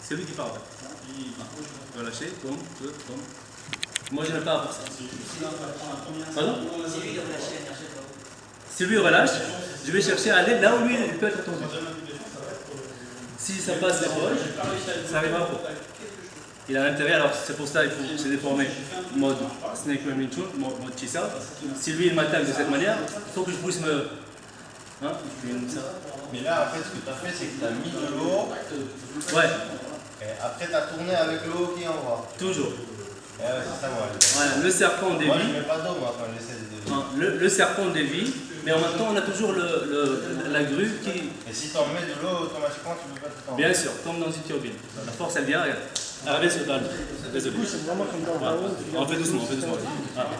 C'est lui qui part. Relâchez, tombe. Moi, je n'ai pas à faire ça. Pardon? Si lui relâche, je vais chercher à aller là où lui il peut être tombé. Si ça passe l'épaule, ça arrivera pas. Il a l'intérêt, alors c'est pour ça qu'il faut se déformer mode Snake Wing Chun, mode Chisa. Si lui il m'attaque de cette manière, il faut que je puisse me. Hein? Mais là, en fait, ce que tu as fait, c'est que tu as mis de l'eau. Ouais. Et après, tu as tourné avec l'eau qui envoie. Toujours. Ouais, c'est ça, moi. Voilà, le serpent dévie. Moi, je ne mets pas d'eau, moi, quand j'essaie de dévier. Le serpent dévie, mais en même temps, on a toujours la grue qui. Et si tu en mets de l'eau, automatiquement, tu peux pas tout en. Bien sûr, tombe dans une turbine. La force, elle vient, regarde. Arrivez sur la Du coup, c'est vraiment comme dans le on fait doucement,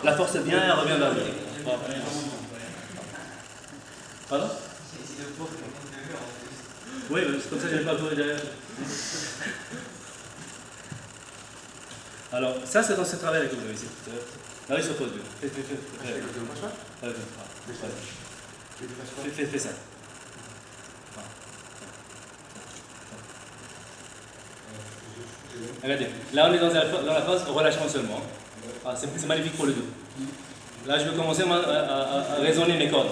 La force, elle vient, elle revient vers lui. Pardon? Oui, c'est comme ça que je n'ai pas courir derrière. Alors, ça, c'est dans ce travail que vous avez ici. Là, il se pose bien. Fais ça. Regardez, là on est dans la phase relâchement seulement. Ah, c'est magnifique pour le dos. Là, je vais commencer à raisonner mes cordes.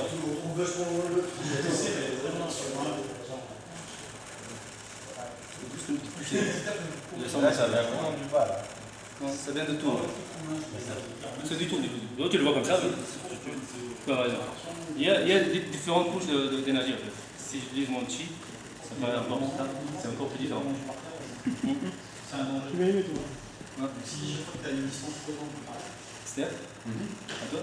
Là, ça vient vraiment du bas, là. Non, ça vient de tout. C'est du tout. Donc, tu le vois comme ça, oui. Tu as raison. Il y a différentes couches d'énergie en fait. Si je dis mon chi, ça paraît important. C'est encore plus différent. Tu vas aimer toi. Si je crois que tu as une distance trop grande. Steph, à toi?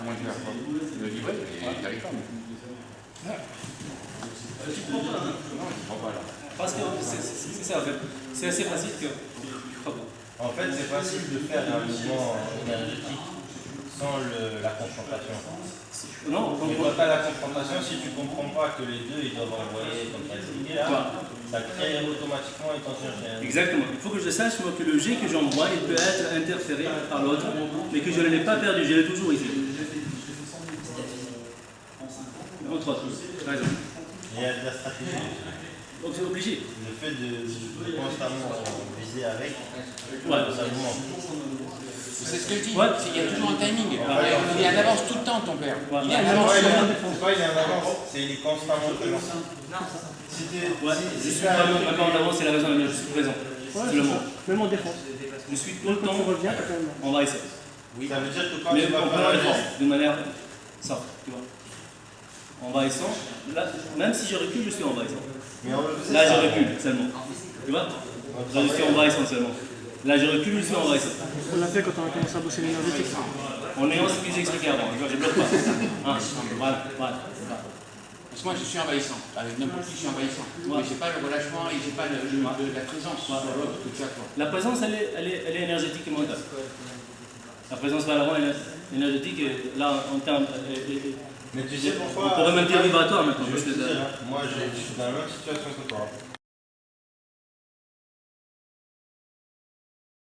Moi, je vais faire le livret, il n'arrive pas. Tu prends pas, hein? Non, je ne prends pas là. Parce que c'est ça en fait. C'est assez facile que tu crois pas. En fait, c'est facile de faire un mouvement énergétique sans la confrontation. Non, Mais quand tu as la confrontation, si tu ne comprends pas que les deux ils doivent envoyer comme ça, ça crée automatiquement une tension. Exactement. Il faut que je sache moi, que le jet que j'envoie, il peut être interféré par l'autre, mais que je ne l'ai pas perdu, je l'ai toujours ici. Entre autres, par exemple. Il y a de la stratégie. Donc c'est obligé. Le fait de constamment viser avec, ça vous manque. C'est ce que je dis, Ouais. il y a toujours un timing. Il est en avance tout le temps, ton père. Il est en Non, avance. il est en avance, il est constamment présent. Je suis vraiment en avance, c'est la raison de je suis présent. Ouais, Tout le monde. même en défense. Je suis tout le Quand temps tu reviens, t'as quand même. envahisseur. Ça veut dire que quand Mais tu vas on faire prend un le temps, geste, de manière simple, tu vois. Envahissant, là, même si je recule, je suis envahissant. mais on le faisait Là, ça. je recule seulement. Tu vois? Là, je suis envahissant seulement. Là, je recule, je suis envahissant. On l'a fait quand on a commencé à bosser l'énergétique. En ayant ce que j'ai expliqué avant, tu vois, je bloque pas. Hein? Voilà. Parce que moi, je suis envahissant. Avec n'importe qui, je suis envahissant. Mais je n'ai pas le relâchement et je n'ai pas la présence sur l'autre que tu as toi. La présence, elle est énergétique et mentale. La présence vers l'avant, elle est énergétique et là, en termes. Mais tu sais pourquoi On pourrait même dire vibratoire maintenant. Je Parce vais que te dire, moi je suis dans la même situation que toi.